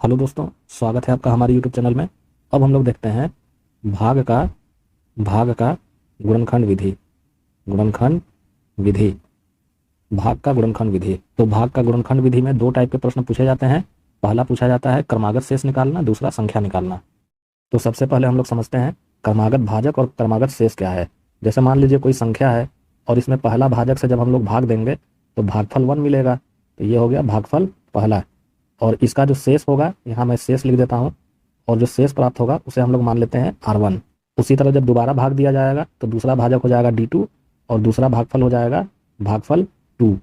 Hello दोस्तों, स्वागत है आपका हमारे यूट्यूब चैनल में। अब हम लोग देखते हैं भाग का भाग का गुणनखंड विधि। गुणनखंड विधि, भाग का गुणनखंड विधि। तो भाग का गुणनखंड विधि में दो टाइप के प्रश्न पूछे जाते हैं। पहला पूछा जाता है क्रमागत शेष निकालना, दूसरा संख्या निकालना। तो सबसे पहले हम लोग समझते हैं क्रमागत भाजक और क्रमागत शेष क्या है। जैसे मान लीजिए कोई संख्या है और इसमें पहला भाजक से जब हम लोग भाग देंगे तो भागफल 1 मिलेगा। तो ये हो गया भागफल पहला। और इसका जो शेष होगा, यहाँ मैं शेष लिख देता हूँ, और जो शेष प्राप्त होगा उसे हम लोग मान लेते हैं R1। उसी तरह जब दोबारा भाग दिया जाएगा तो दूसरा भाजक हो जाएगा D2 और दूसरा भागफल हो जाएगा भागफल 2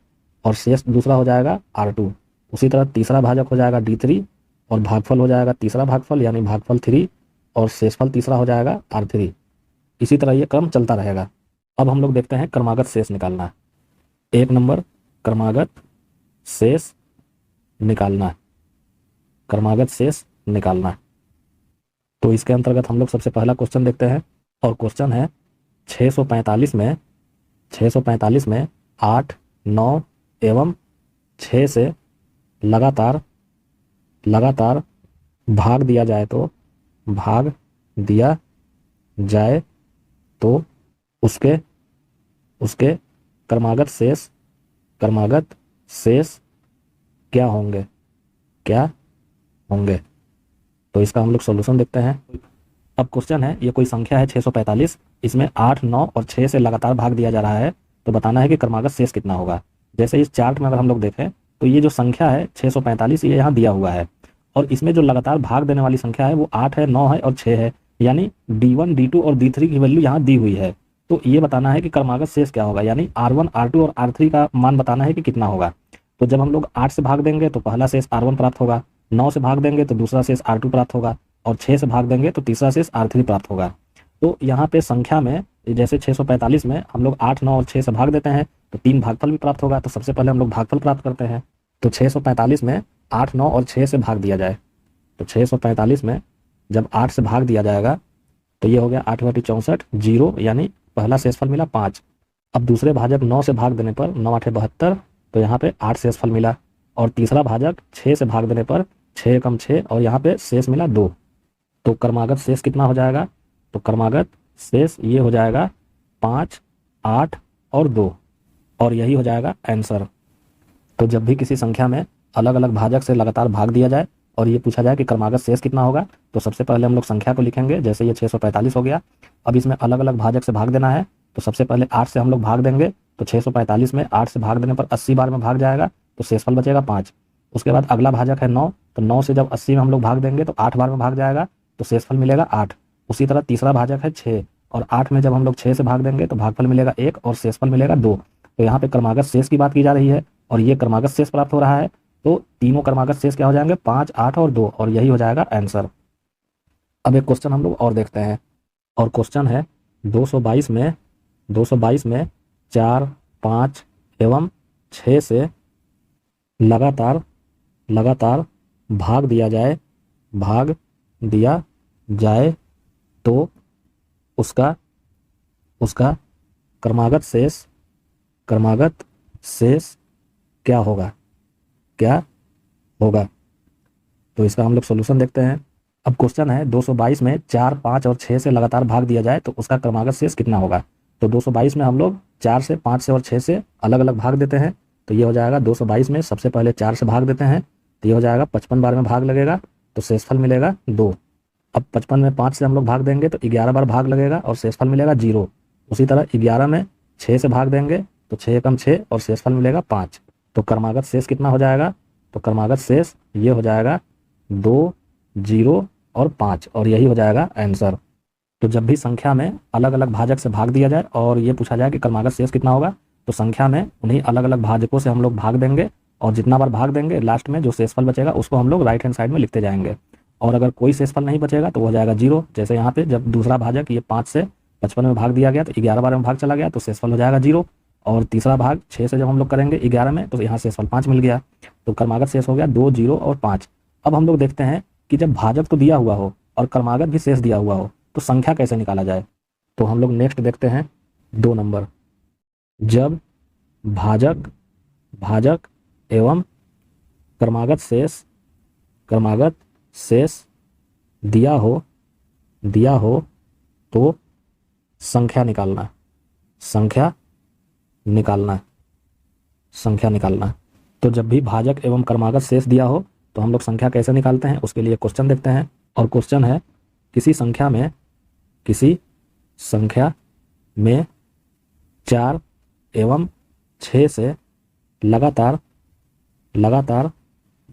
और शेष दूसरा हो जाएगा R2। उसी तरह तीसरा भाजक हो जाएगा D3 और भागफल हो जाएगा तीसरा भागफल यानी भागफल 3 और शेषफल तीसरा हो जाएगा R3। इसी तरह ये क्रम चलता रहेगा। अब हम लोग देखते हैं क्रमागत शेष निकालना। 1 नंबर, क्रमागत शेष निकालना। क्रमागत शेष निकालना। तो इसके अंतर्गत हम लोग सबसे पहला क्वेश्चन देखते हैं और क्वेश्चन है 645 में 8, 9 एवं 6 से लगातार भाग दिया जाए तो उसके क्रमागत शेष क्या होंगे। तो इसका हम लोग सॉल्यूशन देखते हैं। अब क्वेश्चन है, ये कोई संख्या है 645, इसमें 8, 9 और 6 से लगातार भाग दिया जा रहा है। तो बताना है कि क्रमागत शेष कितना होगा। जैसे इस चार्ट में अगर हम लोग देखें तो ये जो संख्या है 645 ये यहाँ दिया हुआ है और इसमें जो लगातार भाग देने वाली संख्या है वो 8 है, 9 है और 6 है, यानी D1, D2 और D3 की वैल्यू यहाँ दी हुई है। तो ये बताना है कि क्रमागत शेष क्या होगा, यानी R1, R2 और R3 का मान बताना है कि कितना होगा। तो जब हम लोग 8 से भाग देंगे तो पहला शेष R1 प्राप्त होगा, 9 से भाग देंगे तो दूसरा शेष R2 प्राप्त होगा और 6 से भाग देंगे तो तीसरा शेष R3 प्राप्त होगा। तो यहाँ पे संख्या में जैसे 645 में हम लोग 8, 9 और 6 से भाग देते हैं तो 3 भागफल भी प्राप्त होगा। तो सबसे पहले हम लोग भागफल प्राप्त करते हैं। तो 645 में 8, 9 और 6 से भाग दिया जाए तो 645 में जब 8 से भाग दिया जाएगा तो ये हो गया 8 बटे 64 जीरो, यानी पहला शेषफल मिला 5। अब दूसरे भाजक 9 से भाग देने पर 9 8 72, तो यहाँ पे 8 शेषफल मिला। और तीसरा भाजक 6 से भाग देने पर 6 कम 6 और यहाँ पे शेष मिला 2। तो क्रमागत शेष कितना हो जाएगा, तो क्रमागत शेष ये हो जाएगा 5, 8 और 2 और यही हो जाएगा आंसर। तो जब भी किसी संख्या में अलग अलग भाजक से लगातार भाग दिया जाए और ये पूछा जाए कि क्रमागत शेष कितना होगा, तो सबसे पहले हम लोग संख्या को लिखेंगे। जैसे ये 645 हो गया, अब इसमें अलग अलग भाजक से भाग देना है। तो सबसे पहले 8 से हम लोग भाग देंगे तो 645 में 8 से भाग देने पर 80 बार में भाग जाएगा तो शेषफल बचेगा 5। उसके बाद अगला भाजक है 9, तो 9 से जब 80 में हम लोग भाग देंगे तो 8 बार में भाग जाएगा तो शेषफल मिलेगा 8। उसी तरह तीसरा भाजक है 6 और 8 में जब हम लोग 6 से भाग देंगे तो भागफल मिलेगा 1 और शेषफल मिलेगा 2। तो यहाँ पे क्रमागत शेष की बात की जा रही है और ये क्रमागत शेष प्राप्त हो रहा है। तो तीनों क्रमागत शेष क्या हो जाएंगे, 5, 8 और 2 और यही हो जाएगा आंसर। अब एक क्वेश्चन हम लोग और देखते हैं और क्वेश्चन है 222 में 4, 5 एवं 6 से लगातार भाग दिया जाए तो उसका क्रमागत शेष क्या होगा। तो इसका हम लोग सॉल्यूशन देखते हैं। अब क्वेश्चन है 222 में 4, 5 और 6 से लगातार भाग दिया जाए तो उसका क्रमागत शेष कितना होगा। तो 222 में हम लोग 4 से, 5 से और 6 से अलग अलग भाग देते हैं। तो ये हो जाएगा 222 में सबसे पहले 4 से भाग देते हैं तो ये हो जाएगा 55 बार में भाग लगेगा तो शेषफल मिलेगा 2। अब 55 में 5 से हम लोग भाग देंगे तो 11 बार भाग लगेगा और शेषफल मिलेगा 0। उसी तरह 11 में 6 से भाग देंगे तो 6 कम 6 और शेषफल मिलेगा 5। तो क्रमागत शेष कितना हो जाएगा, तो क्रमागत शेष ये हो जाएगा 2, 0 और 5 और यही हो जाएगा आंसर। तो जब भी संख्या में अलग अलग भाजक से भाग दिया जाए और ये पूछा जाए कि क्रमागत शेष कितना होगा, तो संख्या में उन्हीं अलग अलग भाजकों से हम लोग भाग देंगे और जितना बार भाग देंगे लास्ट में जो शेषफल बचेगा उसको हम लोग राइट हैंड साइड में लिखते जाएंगे। और अगर कोई शेषफल नहीं बचेगा तो वो हो जाएगा 0। जैसे यहाँ पे जब दूसरा भाजक ये 5 से 55 में भाग दिया गया तो 11 बार में भाग चला गया तो शेषफल हो जाएगा 0। और तीसरा भाग 6 से जब हम लोग करेंगे 11 में तो यहाँ शेषफल 5 मिल गया। तो क्रमागत शेष हो गया 2, 0 और 5। अब हम लोग देखते हैं कि जब भाजक तो दिया हुआ हो और क्रमागत भी शेष दिया हुआ हो तो संख्या कैसे निकाला जाए। तो हम लोग नेक्स्ट देखते हैं 2 नंबर, जब भाजक एवं क्रमागत शेष दिया हो तो संख्या निकालना, संख्या निकालना। तो जब भी भाजक एवं क्रमागत शेष दिया हो तो हम लोग संख्या कैसे निकालते हैं, उसके लिए क्वेश्चन देखते हैं। और क्वेश्चन है किसी संख्या में 4 एवं 6 से लगातार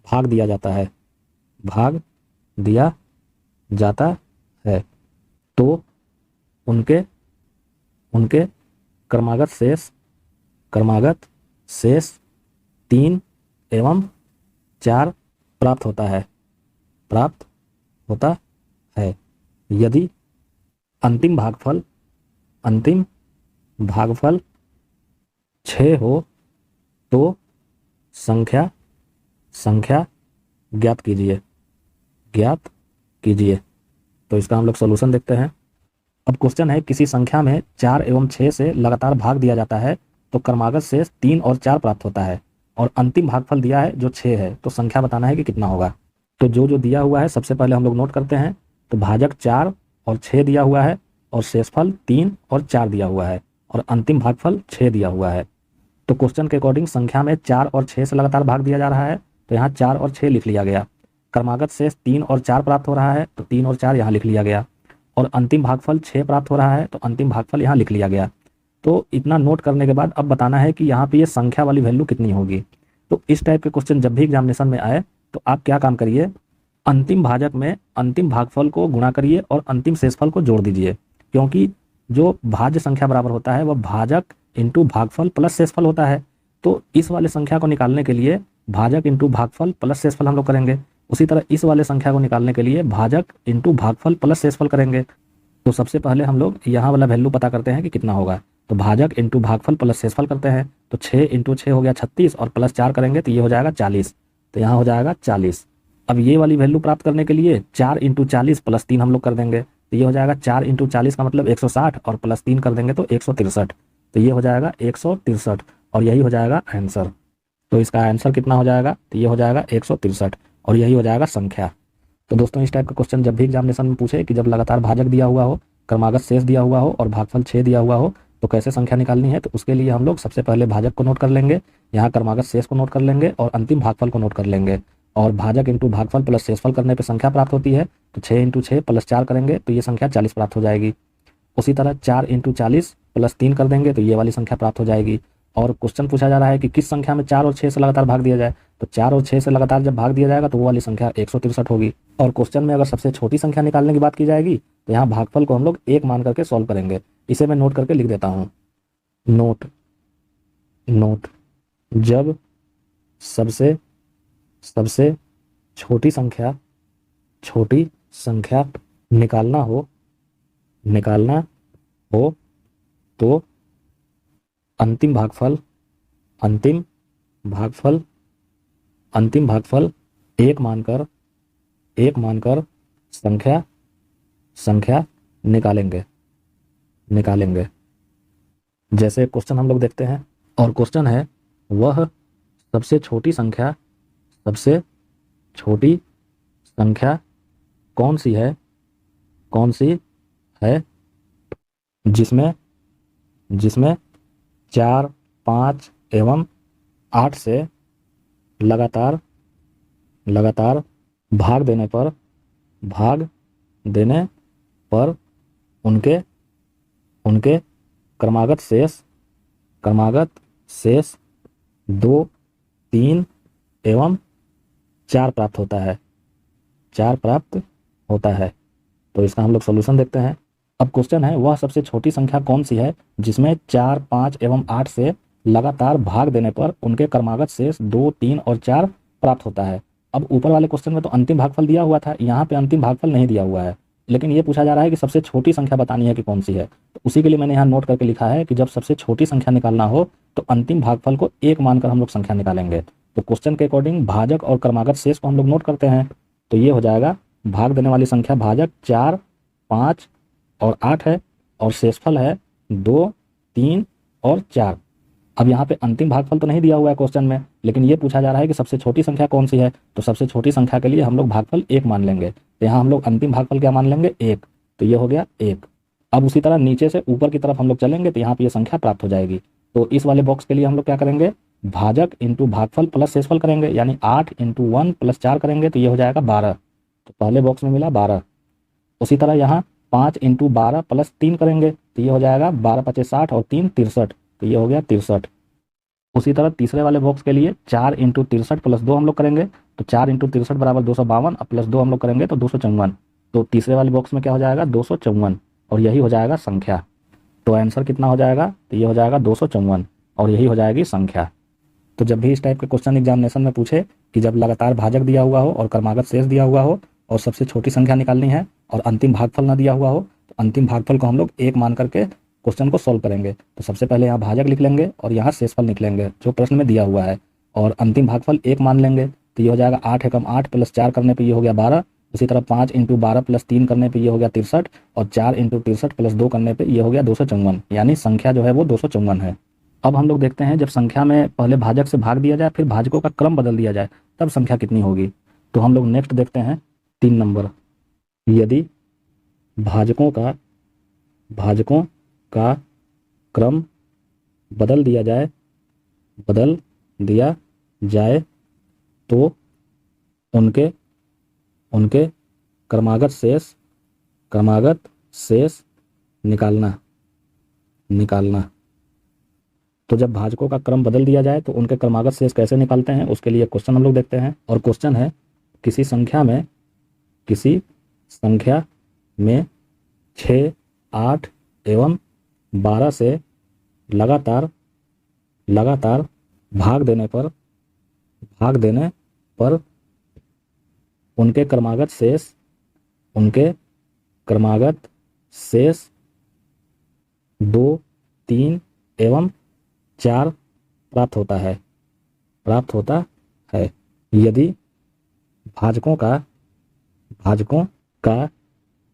भाग दिया जाता है तो उनके क्रमागत शेष 3 एवं 4 प्राप्त होता है। यदि अंतिम भागफल 6 हो तो संख्या ज्ञात कीजिए। तो इसका हम लोग सॉल्यूशन देखते हैं। अब क्वेश्चन है किसी संख्या में 4 एवं 6 से लगातार भाग दिया जाता है तो क्रमागत शेष 3 और 4 प्राप्त होता है और अंतिम भागफल दिया है जो 6 है, तो संख्या बताना है कि कितना होगा। तो जो दिया हुआ है सबसे पहले हम लोग नोट करते हैं। तो भाजक 4 और 6 दिया हुआ है और शेषफल 3 और 4 दिया हुआ है और अंतिम भागफल 6 दिया हुआ है। तो क्वेश्चन के अकॉर्डिंग संख्या में 4 और 6 से लगातार भाग दिया जा रहा है तो यहाँ 4 और 6 लिख लिया गया। क्रमागत शेष 3 और 4 प्राप्त हो रहा है तो 3 और 4 यहाँ लिख लिया गया और अंतिम भागफल 6 प्राप्त हो रहा है तो अंतिम भागफल यहाँ लिख लिया गया। तो इतना नोट करने के बाद अब बताना है कि यहाँ पे ये संख्या वाली वैल्यू कितनी होगी। तो इस टाइप के क्वेश्चन जब भी एग्जामिनेशन में आए तो आप क्या काम करिए, अंतिम भाजक में अंतिम भागफल को गुणा करिए और अंतिम शेषफल को जोड़ दीजिए, क्योंकि जो भाज्य संख्या बराबर होता है वह भाजक इंटू भागफल प्लस शेषफल होता है। तो इस वाले संख्या को निकालने के लिए भाजक इंटू भागफल प्लस शेषफल हम लोग करेंगे। उसी तरह इस वाले संख्या को निकालने के लिए भाजक इंटू भागफल प्लस शेषफल करेंगे। तो सबसे पहले हम लोग यहाँ वाला वैल्यू पता करते हैं कि कितना होगा। तो भाजक इंटू भागफल प्लस शेषफल करते हैं तो 6 इंटू 6 हो गया 36 और प्लस 4 करेंगे तो ये हो जाएगा 40। तो यहाँ हो जाएगा 40। अब ये वाली वैल्यू प्राप्त करने के लिए 4 इंटू 40 प्लस 3 हम लोग कर देंगे तो ये हो जाएगा 4 इंटू 40 का मतलब 160 और प्लस 3 कर देंगे तो 163। तो ये हो जाएगा 163 और यही हो जाएगा आंसर। तो इसका आंसर कितना हो जाएगा, तो ये हो जाएगा 163 और यही हो जाएगा संख्या। तो दोस्तों इस टाइप का क्वेश्चन जब भी एग्जामिनेशन में पूछे कि जब लगातार भाजक दिया हुआ हो, क्रमागत शेष दिया हुआ हो और भागफल 6 दिया हुआ हो तो कैसे संख्या निकालनी है, तो उसके लिए हम लोग सबसे पहले भाजक को नोट कर लेंगे, यहाँ क्रमागत शेष को नोट कर लेंगे और अंतिम भागफल को नोट कर लेंगे। और भाजक इंटू भागफल प्लस शेषफल करने पर संख्या प्राप्त होती है तो 6 इंटू 6 प्लस 4 करेंगे तो ये संख्या 40 प्राप्त हो जाएगी। उसी तरह 4 इंटू 40 प्लस 3 कर देंगे तो ये वाली संख्या प्राप्त हो जाएगी। और क्वेश्चन पूछा जा रहा है कि किस संख्या में 4 और 6 से लगातार भाग दिया जाए, तो 4 और 6 से लगातार जब भाग दिया जाएगा तो वो वाली संख्या 163 होगी। और क्वेश्चन में अगर सबसे छोटी संख्या निकालने की बात की जाएगी तो यहाँ भागफल को हम लोग 1 मान करके सॉल्व करेंगे। इसे मैं नोट करके लिख देता हूँ। नोट जब सबसे छोटी संख्या निकालना हो तो अंतिम भागफल 1 मानकर संख्या निकालेंगे। जैसे क्वेश्चन हम लोग देखते हैं और क्वेश्चन है वह सबसे छोटी संख्या कौन सी है जिसमें 4, 5 एवं 8 से लगातार भाग देने पर उनके क्रमागत शेष 2, 3 एवं 4 प्राप्त होता है। तो इसका हम लोग सॉल्यूशन देखते हैं। अब क्वेश्चन है वह सबसे छोटी संख्या कौन सी है जिसमें 4, 5 एवं 8 से लगातार भाग देने पर उनके क्रमागत शेष 2, 3 और 4 प्राप्त होता है। अब ऊपर वाले क्वेश्चन में तो अंतिम भागफल दिया हुआ था, यहाँ पे अंतिम भागफल नहीं दिया हुआ है, लेकिन ये पूछा जा रहा है कि सबसे छोटी संख्या बतानी है कि कौन सी है। तो उसी के लिए मैंने यहाँ नोट करके लिखा है कि जब सबसे छोटी संख्या निकालना हो तो अंतिम भागफल को 1 मानकर हम लोग संख्या निकालेंगे। तो क्वेश्चन के अकॉर्डिंग भाजक और क्रमागत शेष को हम लोग नोट करते हैं। तो ये हो जाएगा भाग देने वाली संख्या भाजक 4, 5 और 8 है और शेषफल है 2, 3 और 4। अब यहाँ पे अंतिम भागफल तो नहीं दिया हुआ है क्वेश्चन में, लेकिन ये पूछा जा रहा है कि सबसे छोटी संख्या कौन सी है। तो सबसे छोटी संख्या के लिए हम लोग भागफल 1 मान लेंगे। तो यहाँ हम लोग अंतिम भागफल क्या मान लेंगे, 1। तो ये हो गया 1। अब उसी तरह नीचे से ऊपर की तरफ हम लोग चलेंगे तो यहाँ पे ये संख्या प्राप्त हो जाएगी। तो इस वाले बॉक्स के लिए हम लोग क्या करेंगे, भाजक इंटू भागफल प्लस शेषफल करेंगे, यानी 8 इंटू 1 प्लस 4 करेंगे तो ये हो जाएगा 12। तो पहले बॉक्स में मिला 12। उसी तरह यहाँ 5 इंटू 12 प्लस 3 करेंगे तो ये हो जाएगा 12 × 5 = 60 और 3 = 63। तो ये हो गया 63। उसी तरह तीसरे वाले बॉक्स के लिए 4 इंटू 63 प्लस 2 हम लोग करेंगे। तो 4 इंटू 63 बराबर 252 और प्लस 2 हम लोग करेंगे तो 254। तो तीसरे वाले बॉक्स में क्या हो जाएगा, 254, और यही हो जाएगा संख्या। तो आंसर कितना हो जाएगा, तो ये हो जाएगा 254 और यही हो जाएगी संख्या। तो जब भी इस टाइप के क्वेश्चन एग्जामिनेशन में पूछे कि जब लगातार भाजक दिया हुआ हो और क्रमागत शेष दिया हुआ हो और सबसे छोटी संख्या निकालनी है और अंतिम भागफल ना दिया हुआ हो, तो अंतिम भागफल को हम लोग 1 मान करके क्वेश्चन को सॉल्व करेंगे। तो सबसे पहले यहाँ भाजक लिख लेंगे और यहाँ शेषफल निकलेंगे जो प्रश्न में दिया हुआ है, और अंतिम भागफल 1 मान लेंगे। तो ये हो जाएगा 8 एकम 8 प्लस 4 करने पे ये हो गया 12। उसी तरह 5 इंटू 12 प्लस 3 करने पे ये हो गया 63, और 4 इंटू 63 प्लस 2 करने पे ये हो गया 254, यानी संख्या जो है वो 254 है। अब हम लोग देखते हैं जब संख्या में पहले भाजक से भाग दिया जाए फिर भाजकों का क्रम बदल दिया जाए तब संख्या कितनी होगी। तो हम लोग नेक्स्ट देखते हैं 3 नंबर। यदि भाजकों का क्रम बदल दिया जाए तो उनके क्रमागत शेष निकालना। तो जब भाजकों का क्रम बदल दिया जाए तो उनके क्रमागत शेष कैसे निकालते हैं, उसके लिए क्वेश्चन हम लोग देखते हैं। और क्वेश्चन है, किसी संख्या में 6, 8 एवं 12 से लगातार भाग देने पर उनके क्रमागत शेष 2, 3 एवं 4 प्राप्त होता है। यदि भाजकों का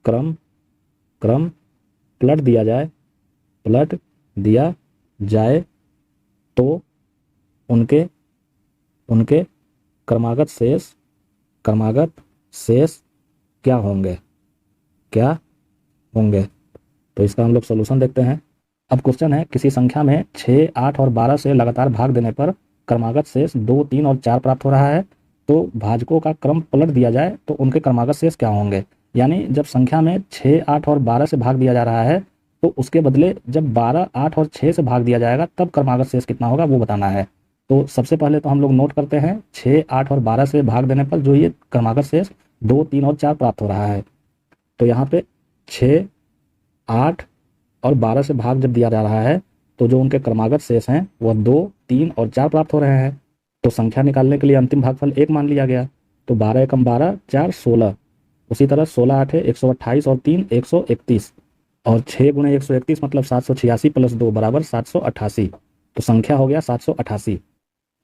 क्रम पलट दिया जाए तो उनके क्रमागत शेष क्या होंगे। तो इसका हम लोग सॉल्यूशन देखते हैं। अब क्वेश्चन है, किसी संख्या में 6, 8 और 12 से लगातार भाग देने पर क्रमागत शेष 2, 3 और 4 प्राप्त हो रहा है। तो भाजकों का क्रम पलट दिया जाए तो उनके क्रमागत शेष क्या होंगे। यानी जब संख्या में 6, 8 और 12 से भाग दिया जा रहा है तो उसके बदले जब 12, 8 और 6 से भाग दिया जाएगा तब क्रमागत शेष कितना होगा वो बताना है। तो सबसे पहले तो हम लोग नोट करते हैं 6, 8 और 12 से भाग देने पर जो ये क्रमागत शेष 2, 3 और 4 प्राप्त हो रहा है। तो यहाँ पे 6, 8 और 12 से भाग जब दिया जा रहा है तो जो उनके क्रमागत शेष हैं वह 2, 3 और 4 प्राप्त हो रहे हैं। तो संख्या निकालने के लिए अंतिम भागफल 1 मान लिया गया। तो 12 एकम 12, 4 16। उसी तरह 16 8 128 और 3 131, और 6 × 131 मतलब 786 प्लस 2 बराबर 788। तो संख्या हो गया 788।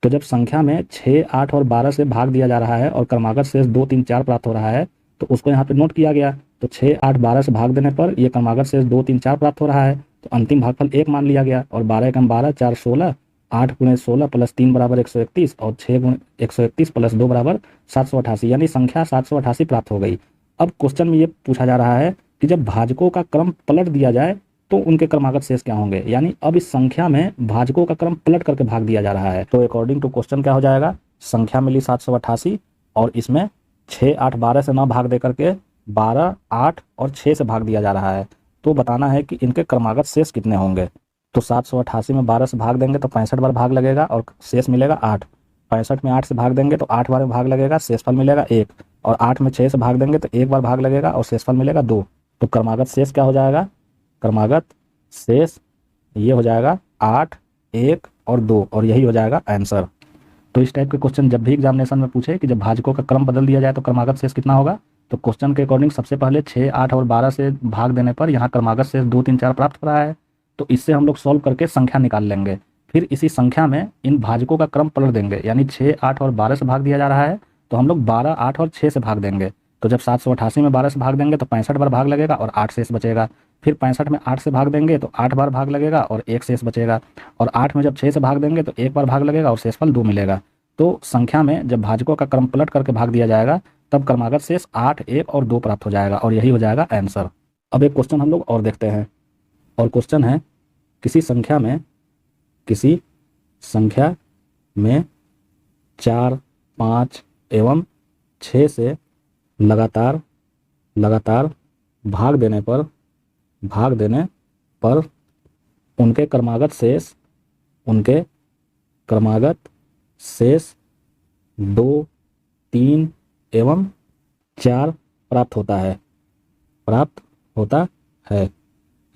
तो जब संख्या में 6, 8 और 12 से भाग दिया जा रहा है और क्रमागत शेष 2, 3, 4 प्राप्त हो रहा है तो उसको यहाँ पे नोट किया गया। तो 6, 8, 12 से भाग देने पर ये क्रमागत शेष 2, 3, 4 प्राप्त हो रहा है। तो अंतिम भागफल 1 मान लिया गया। और 12 एकम 12, 4 16, 8 × 16 प्लस 3 बराबर 131, और 6 × 131 प्लस 2 बराबर 788, यानी संख्या 788 प्राप्त हो गई। अब क्वेश्चन में ये पूछा जा रहा है कि जब भाजकों का क्रम पलट दिया जाए तो उनके क्रमागत शेष क्या होंगे। यानी अब इस संख्या में भाजकों का क्रम पलट करके भाग दिया जा रहा है। तो अकॉर्डिंग टू क्वेश्चन क्या हो जाएगा, संख्या मिली 788 और इसमें 6, 8, 12 से ना भाग दे करके 12, 8 और 6 से भाग दिया जा रहा है। तो बताना है कि इनके क्रमागत शेष कितने होंगे। तो 788 में 12 से भाग देंगे तो 65 बार भाग लगेगा और शेष मिलेगा 8। 65 में 8 से भाग देंगे तो 8 बार में भाग लगेगा, शेषफल मिलेगा 1। और 8 में 6 से भाग देंगे तो 1 बार भाग लगेगा और शेषफल मिलेगा 2। तो क्रमागत शेष क्या हो जाएगा, क्रमागत शेष ये हो जाएगा 8, 1 और 2, और यही हो जाएगा आंसर। तो इस टाइप के क्वेश्चन जब भी एग्जामिनेशन में पूछे कि जब भाजकों का क्रम बदल दिया जाए तो क्रमागत शेष कितना होगा, तो क्वेश्चन के अकॉर्डिंग सबसे पहले 6, 8 और 12 से भाग देने पर यहाँ क्रमागत शेष 2, 3, 4 प्राप्त हो रहा है। तो इससे हम लोग सॉल्व करके संख्या निकाल लेंगे। फिर इसी संख्या में इन भाजकों का क्रम पलट देंगे, यानी 6, 8 और 12 से भाग दिया जा रहा है तो हम लोग 12, 8 और 6 से भाग देंगे। तो जब 788 में 12 से भाग देंगे तो 65 बार भाग लगेगा और 8 शेष बचेगा। फिर 65 में 8 से भाग देंगे तो 8 बार भाग लगेगा और एक शेष बचेगा, और 8 में जब 6 से भाग देंगे तो एक बार भाग लगेगा और शेषफल 2 मिलेगा। तो संख्या में जब भाजकों का क्रम पलट करके भाग दिया जाएगा तब क्रमागत शेष 8, 1 और 2 प्राप्त हो जाएगा, और यही हो जाएगा आंसर। अब एक क्वेश्चन हम लोग और देखते हैं, और क्वेश्चन है किसी संख्या में 4, 5 एवं 6 से लगातार भाग देने पर उनके क्रमागत शेष 2, 3 एवं 4 प्राप्त होता है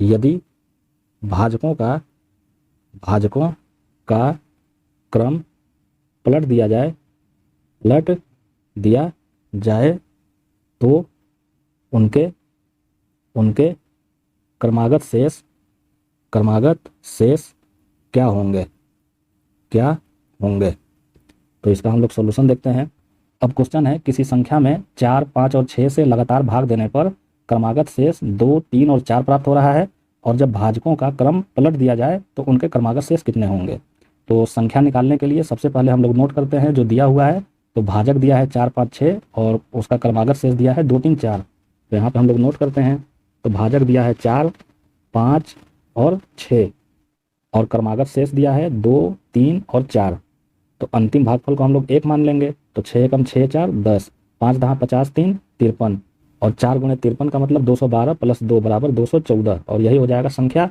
यदि भाजकों का क्रम पलट दिया जाए तो उनके क्रमागत शेष क्या होंगे। तो इसका हम लोग सॉल्यूशन देखते हैं। अब क्वेश्चन है किसी संख्या में 4, 5 और 6 से लगातार भाग देने पर क्रमागत शेष 2, 3 और 4 प्राप्त हो रहा है, और जब भाजकों का क्रम पलट दिया जाए तो उनके क्रमागत शेष कितने होंगे। तो संख्या निकालने के लिए सबसे पहले हम लोग नोट करते हैं जो दिया हुआ है। तो भाजक दिया है 4, 5, 6 और उसका क्रमागत शेष दिया है 2, 3, 4। तो यहाँ पे हम लोग नोट करते हैं। तो भाजक दिया है 4, 5 और 6 और क्रमागत शेष दिया है 2, 3 और 4। तो अंतिम भागफल को हम लोग 1 मान लेंगे। तो 6 कम 6 4 10, 5 10 50 3 53, और 4 गुणे 53 का मतलब 212 प्लस 2 बराबर 214, और यही हो जाएगा संख्या।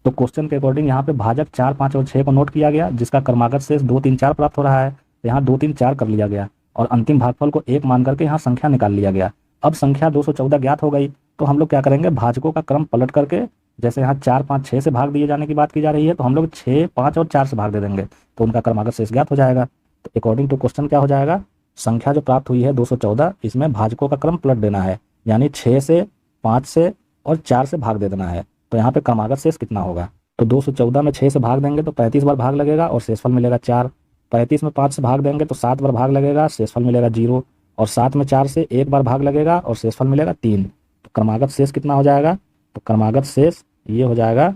तो क्वेश्चन के अकॉर्डिंग यहाँ पे भाजक 4, 5 और 6 को नोट किया गया, जिसका क्रमागत शेष 2, 3, 4 प्राप्त हो रहा है। तो यहाँ 2, 3, 4 कर लिया गया और अंतिम भागफल को 1 मान करके यहाँ संख्या निकाल लिया गया। अब संख्या 214 ज्ञात हो गई, तो हम लोग क्या करेंगे, भाजकों का क्रम पलट करके, जैसे यहाँ 4, 5, 6 से भाग दिए जाने की बात की जा रही है, तो हम लोग 6, 5 और 4 से भाग दे देंगे, तो उनका क्रमागत शेष ज्ञात हो जाएगा। तो अकॉर्डिंग टू क्वेश्चन क्या हो जाएगा, संख्या जो प्राप्त हुई है 214, इसमें भाजकों का क्रम पलट देना है, यानी 6 से, 5 से और 4 से भाग दे देना है। तो यहाँ पे क्रमागत शेष कितना होगा। तो 214 में 6 से भाग देंगे तो 35 बार भाग लगेगा और शेषफल मिलेगा 4। 35 में 5 से भाग देंगे तो 7 बार भाग लगेगा, शेषफल मिलेगा 0, और 7 में 4 से 1 बार भाग लगेगा और शेषफल मिलेगा 3। तो क्रमागत शेष कितना हो जाएगा, तो क्रमागत शेष ये हो जाएगा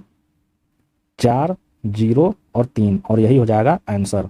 4, 0 और 3, और यही हो जाएगा आंसर।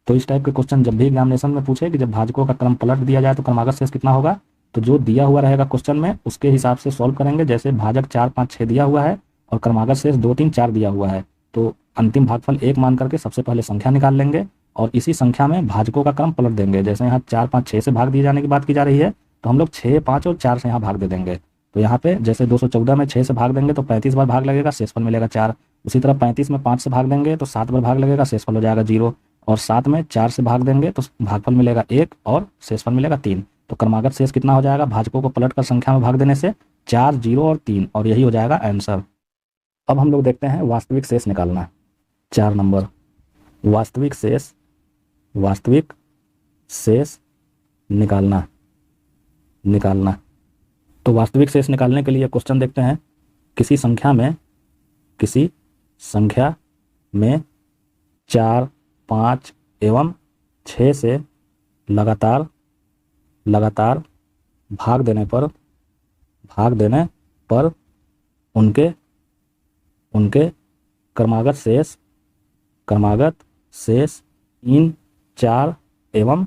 तो इस टाइप के क्वेश्चन जब भी एग्जामिनेशन में पूछे कि जब भाजकों का क्रम पलट दिया जाए तो क्रमागत शेष कितना होगा, तो जो दिया हुआ रहेगा क्वेश्चन में उसके हिसाब से सॉल्व करेंगे। जैसे भाजक 4, 5, 6 दिया हुआ है और क्रमागत शेष 2, 3, 4 दिया हुआ है, तो अंतिम भागफल 1 मान करके सबसे पहले संख्या निकाल लेंगे और इसी संख्या में भाजकों का क्रम पलट देंगे। जैसे यहाँ 4, 5, 6 से भाग दिए जाने की बात की जा रही है, तो हम लोग 6, 5 और 4 से यहाँ भाग दे देंगे। तो यहाँ पे जैसे 214 में 6 से भाग देंगे तो 35 बार भाग लगेगा, शेषफल मिलेगा 4। उसी तरह 35 में 5 से भाग देंगे तो 7 बार भाग लगेगा, शेषफल हो जाएगा 0, और 7 में 4 से भाग देंगे तो भागफल मिलेगा 1 और शेषफल मिलेगा 3। तो क्रमागत शेष कितना हो जाएगा, भाजकों को पलट कर संख्या में भाग देने से 4, 0 और 3, और यही हो जाएगा आंसर। अब हम लोग देखते हैं वास्तविक शेष निकालना। 4 नंबर, वास्तविक शेष निकालना। तो वास्तविक शेष निकालने के लिए क्वेश्चन देखते हैं। किसी संख्या में 4, 5 एवं 6 से लगातार भाग देने पर उनके क्रमागत शेष 3, 4 एवं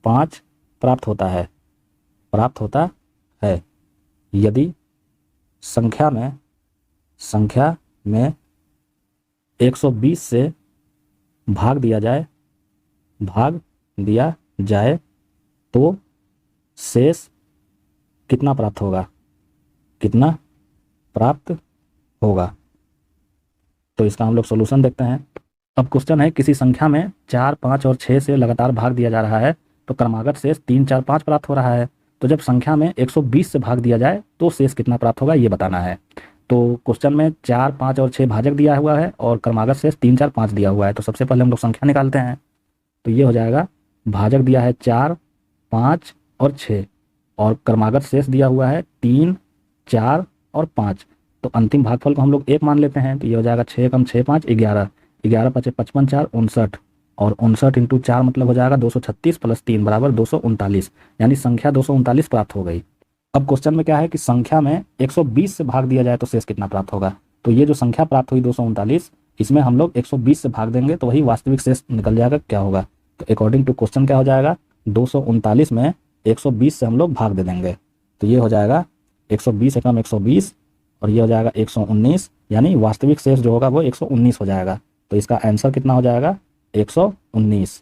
5 प्राप्त होता है यदि संख्या में 120 से भाग दिया जाए तो शेष कितना प्राप्त होगा। तो इसका हम लोग सॉल्यूशन देखते हैं। अब क्वेश्चन है किसी संख्या में 4, 5 और 6 से लगातार भाग दिया जा रहा है तो क्रमागत शेष 3, 4, 5 प्राप्त हो रहा है। तो जब संख्या में 120 से भाग दिया जाए तो शेष कितना प्राप्त होगा ये बताना है। तो क्वेश्चन में 4, 5 और 6 भाजक दिया हुआ है और क्रमागत शेष 3, 4, 5 दिया हुआ है। तो सबसे पहले हम लोग संख्या निकालते हैं। तो ये हो जाएगा, भाजक दिया है 4, 5 और 6 और क्रमागत शेष दिया हुआ है 3, 4 और 5। तो अंतिम भागफल को हम लोग 1 मान लेते हैं। तो ये हो जाएगा 6 कम 6 5 11, 11 5 55 4 59, और 59 इंटू 4 मतलब हो जाएगा 236 प्लस 3 बराबर 239, यानी संख्या 239 प्राप्त हो गई। अब क्वेश्चन में क्या है कि संख्या में 120 से भाग दिया जाए तो शेष कितना प्राप्त होगा। तो ये जो संख्या प्राप्त हुई 239, इसमें हम लोग 120 से भाग देंगे तो वही वास्तविक शेष निकल जाएगा। क्या होगा, तो अकॉर्डिंग टू क्वेश्चन क्या हो जाएगा, 239 में 120 से हम लोग भाग दे देंगे तो ये हो जाएगा 120 एकम 120 और ये हो जाएगा 119, यानी वास्तविक शेष जो होगा वो 119 हो जाएगा। तो इसका आंसर कितना हो जाएगा, 119।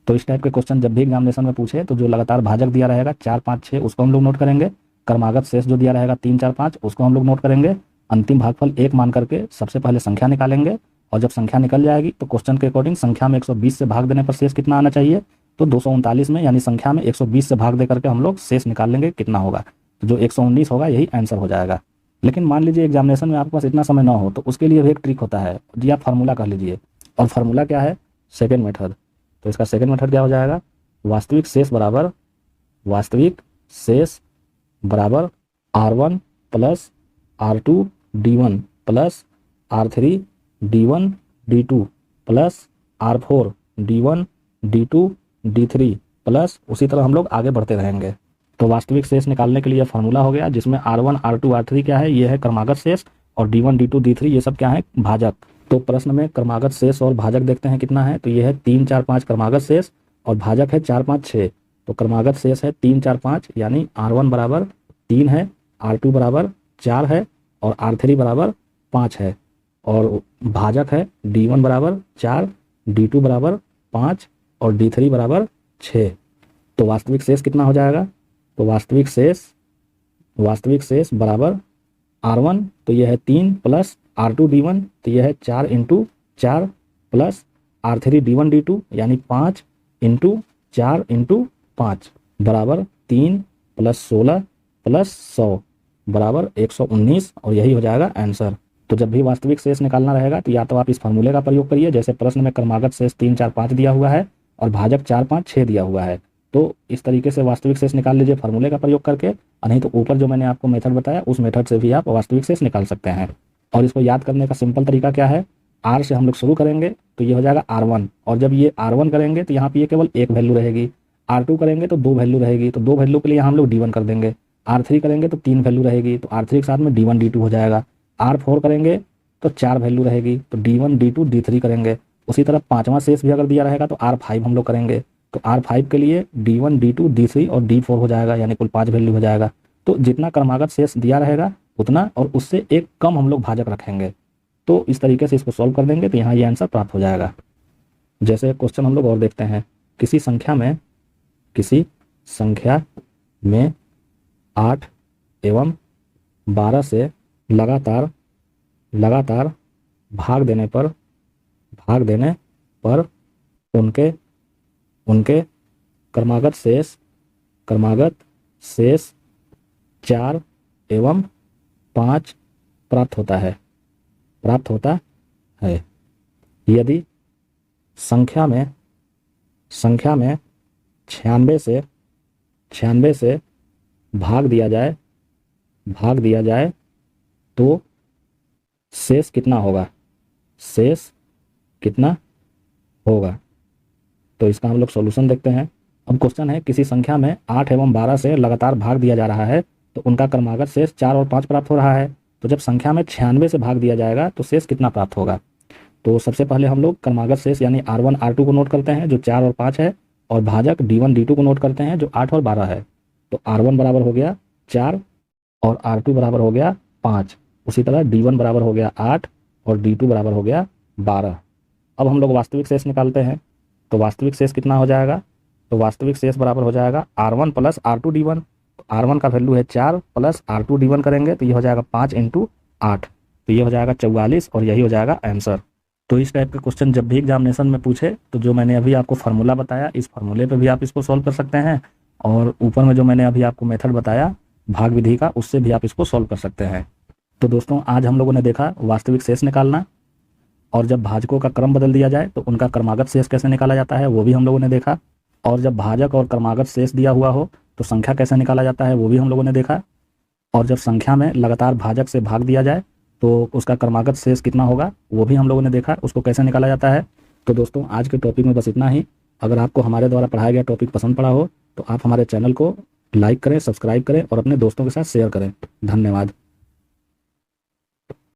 तो इस टाइप के क्वेश्चन जब भी एग्जामिनेशन में पूछे तो जो लगातार भाजक दिया रहेगा 4, 5, 6 उसको हम लोग नोट करेंगे, क्रमागत शेष जो दिया रहेगा 3, 4, 5 उसको हम लोग नोट करेंगे, अंतिम भागफल 1 मान करके सबसे पहले संख्या निकालेंगे और जब संख्या निकल जाएगी तो क्वेश्चन के अकॉर्डिंग संख्या में 120 से भाग देने पर शेष कितना आना चाहिए, तो 239 में यानी संख्या में 120 से भाग दे करके हम लोग शेष निकाल लेंगे कितना होगा, तो जो 119 होगा यही आंसर हो जाएगा। लेकिन मान लीजिए एग्जामिनेशन में आपके पास इतना समय ना हो तो उसके लिए भी एक ट्रिक होता है जी, आप फार्मूला कर लीजिए। और फार्मूला क्या है, सेकेंड मेथड। तो इसका सेकेंड मेथड क्या हो जाएगा, वास्तविक शेष बराबर R1 plus R2 D1 plus R3 D1 D2 plus R4 D1 D2 D3 plus उसी तरह हम लोग आगे बढ़ते रहेंगे। तो वास्तविक शेष निकालने के लिए फार्मूला हो गया जिसमें R1 R2 R3 क्या है, ये है क्रमागत शेष और D1 D2 D3 ये सब क्या है, भाजक। तो प्रश्न में क्रमागत शेष और भाजक देखते हैं कितना है, तो ये है 3, 4, 5 क्रमागत शेष और भाजक है 4, 5, 6। तो क्रमागत शेष है 3, 4, 5 यानी R1 बराबर 3 है, R2 बराबर 4 है और R3 बराबर 5 है और भाजक है D1 बराबर 4, D2 बराबर 5 और D3 बराबर 6। तो वास्तविक शेष कितना हो जाएगा, तो वास्तविक शेष बराबर R1 तो यह है 3 प्लस R2 D1 तो यह है 4 into 4 plus R3 D1 D2 यानी 5 इंटू 4 इंटू 5 बराबर 3 प्लस 16 प्लस 100 बराबर 119 और यही हो जाएगा आंसर। तो जब भी वास्तविक शेष निकालना रहेगा तो या तो आप इस फार्मूले का प्रयोग करिए, जैसे प्रश्न में क्रमागत शेष 3, 4, 5 दिया हुआ है और भाजक 4, 5, 6 दिया हुआ है, तो इस तरीके से वास्तविक शेष निकाल लीजिए फार्मूले का प्रयोग करके, नहीं तो ऊपर जो मैंने आपको मेथड बताया उस मेथड से भी आप वास्तविक शेष निकाल सकते हैं। और इसको याद करने का सिंपल तरीका क्या है, R से हम लोग शुरू करेंगे तो ये हो जाएगा R1 और जब ये R1 करेंगे तो यहाँ पे ये केवल एक वैल्यू रहेगी, R2 करेंगे तो 2 वैल्यू रहेगी, तो 2 वैल्यू के लिए हम लोग D1 कर देंगे, R3 करेंगे तो 3 वैल्यू रहेगी तो R3 के साथ में D1 D2 हो जाएगा, R4 करेंगे तो 4 वैल्यू रहेगी तो D1 D2 D3 करेंगे। उसी तरह पांचवा शेष भी अगर दिया रहेगा तो R5 हम लोग करेंगे, तो R5 के लिए D1 D2 D3 और D4 हो जाएगा यानी कुल 5 वैल्यू हो जाएगा। तो जितना क्रमागत शेष दिया रहेगा उतना और उससे एक कम हम लोग भाजक रखेंगे, तो इस तरीके से इसको सॉल्व कर देंगे तो यहाँ ये आंसर प्राप्त हो जाएगा। जैसे क्वेश्चन हम लोग और देखते हैं, किसी संख्या में 8 एवं 12 से लगातार भाग देने पर उनके क्रमागत शेष 4 एवं 5 प्राप्त होता है। यदि संख्या में 96 से भाग दिया जाए तो शेष कितना होगा। तो इसका हम लोग सॉल्यूशन देखते हैं। अब क्वेश्चन है, किसी संख्या में 8 एवं 12 से लगातार भाग दिया जा रहा है तो उनका क्रमागत शेष 4 और 5 प्राप्त हो रहा है। तो जब संख्या में 96 से भाग दिया जाएगा तो शेष कितना प्राप्त होगा। तो सबसे पहले हम लोग क्रमागत शेष यानी R1 R2 को नोट करते हैं जो 4 और 5 है और भाजक D1 D2 को नोट करते हैं जो 8 और 12 है। तो R1 बराबर हो गया 4 और R2 बराबर हो गया 5, उसी तरह D1 बराबर हो गया 8 और D2 बराबर हो गया 12। अब हम लोग वास्तविक शेष निकालते हैं, तो वास्तविक शेष कितना हो जाएगा, तो वास्तविक शेष बराबर हो जाएगा R1 plus R2 D1। R1 का वैल्यू है 4 प्लस R2 D1 करेंगे तो ये हो जाएगा 5 इंटू 8 तो ये हो जाएगा 44 और यही हो जाएगा आंसर। तो इस टाइप के क्वेश्चन जब भी एग्जामिनेशन में पूछे तो जो मैंने अभी आपको फार्मूला बताया इस फार्मूले पे भी आप इसको सॉल्व कर सकते हैं और ऊपर में जो मैंने अभी आपको मेथड बताया भाग विधि का उससे भी आप इसको सॉल्व कर सकते हैं। तो दोस्तों आज हम लोगों ने देखा वास्तविक शेष निकालना और जब भाजकों का क्रम बदल दिया जाए तो उनका क्रमागत शेष कैसे निकाला जाता है वो भी हम लोगों ने देखा, और जब भाजक और क्रमागत शेष दिया हुआ हो तो संख्या कैसे निकाला जाता है वो भी हम लोगों ने देखा, और जब संख्या में लगातार भाजक से भाग दिया जाए तो उसका क्रमागत शेष कितना होगा वो भी हम लोगों ने देखा, उसको कैसे निकाला जाता है। तो दोस्तों आज के टॉपिक में बस इतना ही। अगर आपको हमारे द्वारा पढ़ाया गया टॉपिक पसंद पड़ा हो तो आप हमारे चैनल को लाइक करें, सब्सक्राइब करें और अपने दोस्तों के साथ शेयर करें। धन्यवाद।